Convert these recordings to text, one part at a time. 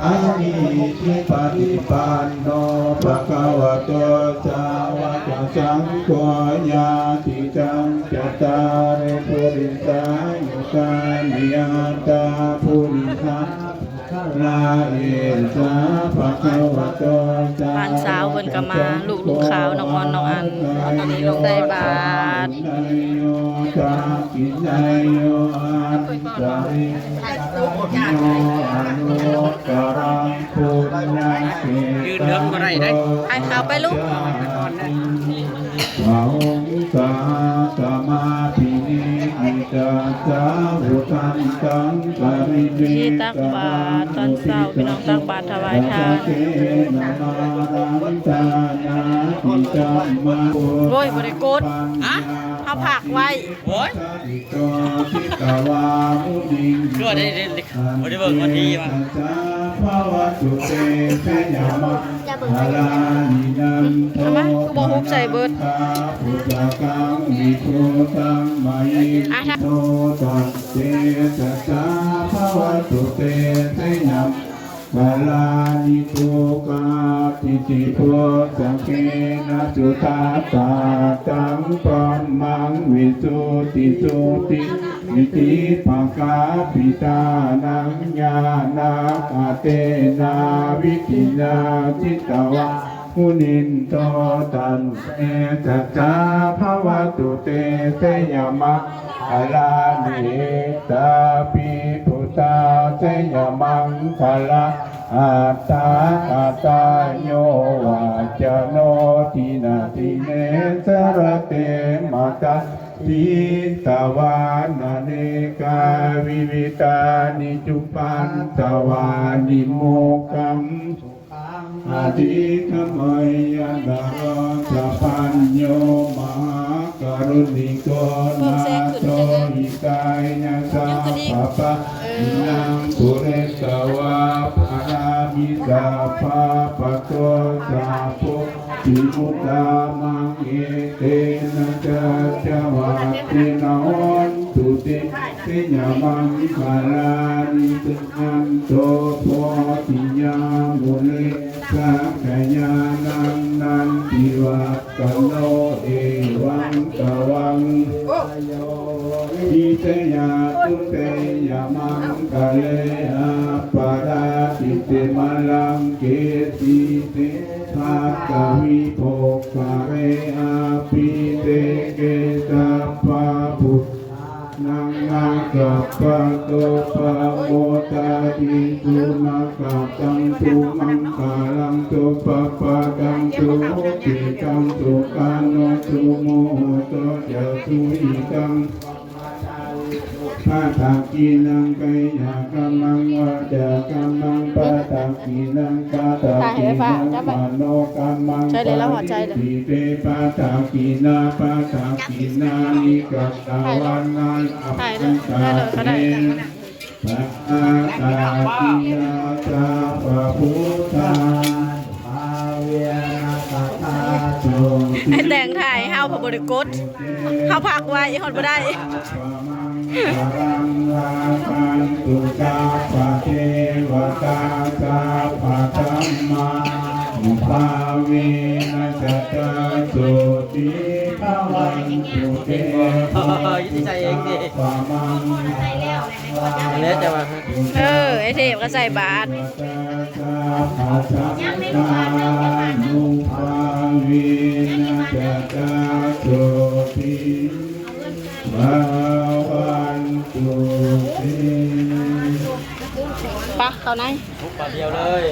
อานิทิปฏิปันโนภะคะวะโตสาวกสังโฆญาติจังจัตตาริปุริสายุคานิยตาปุริสังนาเอสาภะคะวะโตสาวกสังโฆ บ้านสาวเพิ่นก็มาลูกขาวน้องออนน้องอันตอนนี้ลงใส่บาตร โยตากินายโยอันตริโยอนุตรังปุญญาเกตังโล ไอ้ขาวไปลูก ภาองสาสมาธินิมิตาสาวุทันตังปริเว ที่ตักบาตรตอนเช้าพี่น้องตักบาตรถวายทาน โอ้ยบ่ได้กดเอาผักไว้ โอ้ยก็ได้บ่ได้เบิ่งวันนี้มา เอามาคือบ่ฮุบใส่เบิดอ่ะถ้า โนตัสเตสะสะภะวะตุเตเตนะวาลานิโกกาติจิโพสังเกนะจุตาตาตังปัมมังวิสุติสุตินิติภกาปิตานังญาณาคาเตนาวิตินาจิตตวะมุนินโตตันเตสัจจาภวตุเตเสยมะอาลานิตาปิพุตาเสยมังคลาอัตตาอัตตาโยวาจโนทินาทิเนสรเตมตาทิตวานาเนกาวิวิตานิจุปันตวานิโมกัมอาทิขมยดาสัพพัญโยมหากรุณิโกนาโตหิตายนะสัพพะนังปุเรสวะภารามิสาภาปะโตสาปุติมุตตามังเอเตนะจัจจวัตตินาวันตุติสิญมังคาลานิตุนันโตโพธิญามุนิสักขยานังนันติวัตตโนเอวังตวังอิเตยาตุเตยามังกะเลอาปาราติเตมะลังเกติเตภาคาวิโภคาเรอาปิเตเกตัปปะปุนังนาคัปปะโตปะโมตาติตุนาคตังตุมังคาลังตุปะปะกังตุติกังตุกาโนตุโมโตจะตุอิกังปะตะกินังกายกัมมังวะจากัมมังปะตะกินังปะตะกินังมโนกัมมังติเตปะตะกินาปะตะกินานิกัตตวานังอัปปัสสะเตปะตะกินาตาปะพุทธาภาเวนะสัทธาโส ไอ้แต่งถ่ายเฮาพระบริกรเฮาผักไว้ฮอดบ่ได้ ปรังลาคันตุจาปะเทวตาจาปะธัมมาอุปาเวนะสัจจสุติภวันตุเตภะมัง แล้วจะว่า ไอ้เทพก็ใส่บาตร ภะสังฆานุภาเวนะสัจจสุติภวันตุเต ปะเข้าใน ทุกปาเดียวเลย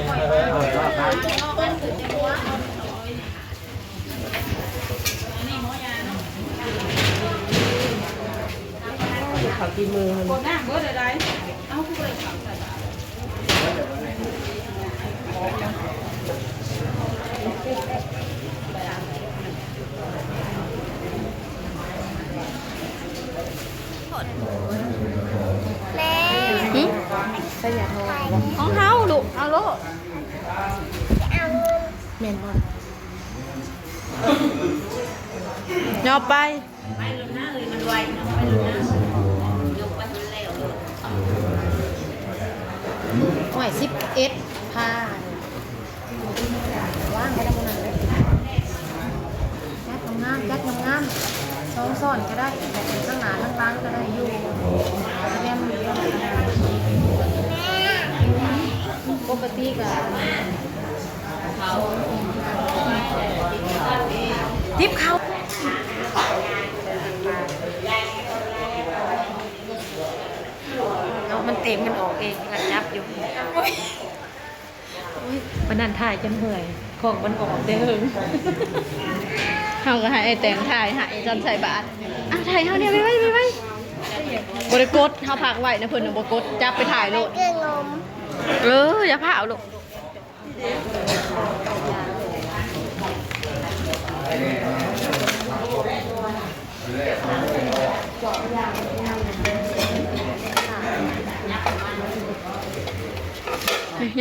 หึของเฮาลูกเอาโลดแม่นบ่ยอไป เ หอย11ผ้าว่างไปแล้วมันเลยแก๊สงามแก๊สงามซ้อนก็ได้แต่เป็นข้างหน้าข้างหลังก็ได้อยู่แม่มันเยอะปกติก็ทิปเขาเอามันเต็มมันออกเองกันยับอยู่วันนั้นถ่ายจนเมื่อยของมันออกเด้อ เฮาก็ให้ไอ้แตงถ่ายให้จำใส่บาทอ่ะถ่ายเฮาเนี่ยไปไว้บ่ได้กดเฮาพักไว้นะเพิ่นน่ะบ่กดจับไปถ่ายโลดอย่าพาเอาลูก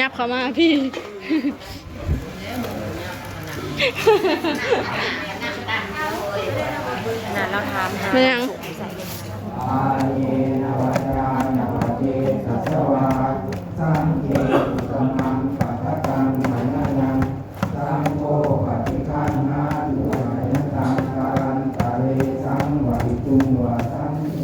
ยับเข้ามาพี่ น่ะเราถามหา มันยัง อาเยนวัจจานาเจสัสวะสังเกตุสมังปัฏตังมายายังสังโฆปฏิคันนาตุมายตังการันตะเรสังวะริตุงวะสังเอ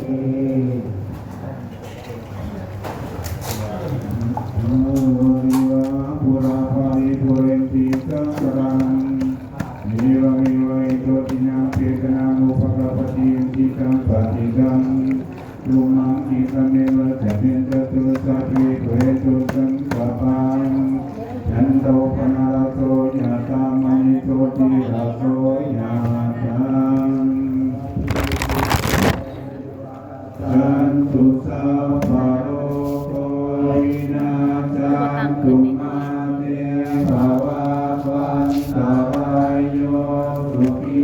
ปุราภริปุเรนติสังกรังนิวะมิวะอิโตตินังเปตนังอุปกปฏิยิตังปฏิกังลุมังอิตเมวะจะเนจตุสัพพิเวตุสังกปังยันโตปนาลโสยะตามณิโตติระโสยะตังสันตุสัพพะโลกโควินาศสันตุมาเตภวัตวันตรายโยสุขี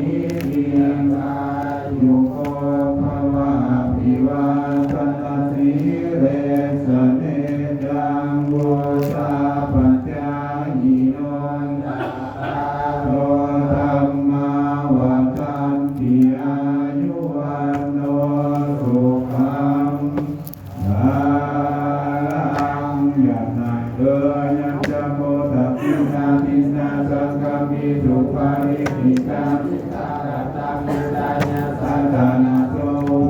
ทีอายุโกภวะภิวาทนาสิเรสเนจังโวชาปัจจายิโนตัสสะโลธัมมาวัฏันติอายุวันโนสุขังภาลังยะนาเอยัญจะโมทัพพินาทินาสังฆมิสุปาริกิตาทิตาตังมุตายะสัตตานาโส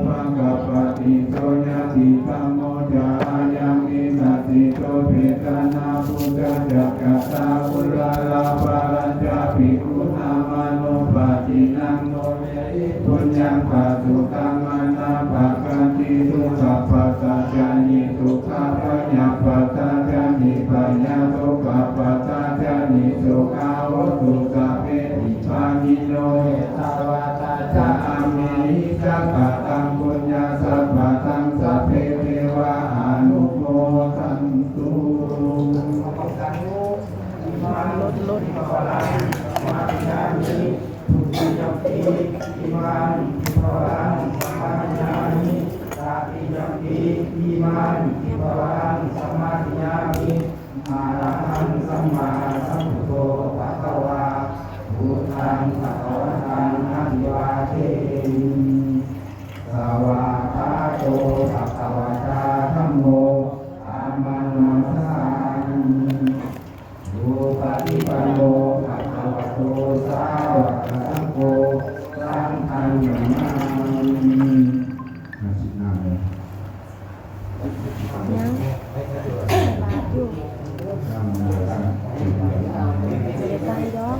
ภะคะปะติโสยะติธัมโมจายามิสัตติโตเปตนาพุทธจักขัสสะปุราลาภารัญจาภิกขุนามานุปาจินังโนเมหิปุญญังปัสสุตังมานาภะกันติทุกขปัสสะจานิทุกขปัญญาปัสสะจานิปัญญาทุกขปัสสะจานิสุขาวตุสัพเพติปานิโนเอตาวาตาจามิสัพพะตังปุญญาสัพพะตังสัพเพเทวะอนุโมทันตุลดมาญาณิทุติยมปีอิมันอิภวังสัมมาญาณิตาติยมปีอิมันอิภวังสัมมาญาณิอาระหังสัมมาสัมพุทโธภะคะวาพุทธังภะคะวะตังอะภิวาเทมิสวากขาโตภะคะวะตาธัมโมอะมังนัสสามิอุปฏิปันโนภะคะวะโตสาวกสังโฆสังฆังนามิสินาเลย ยังบาทอยู่ไม่ได้ไปดอก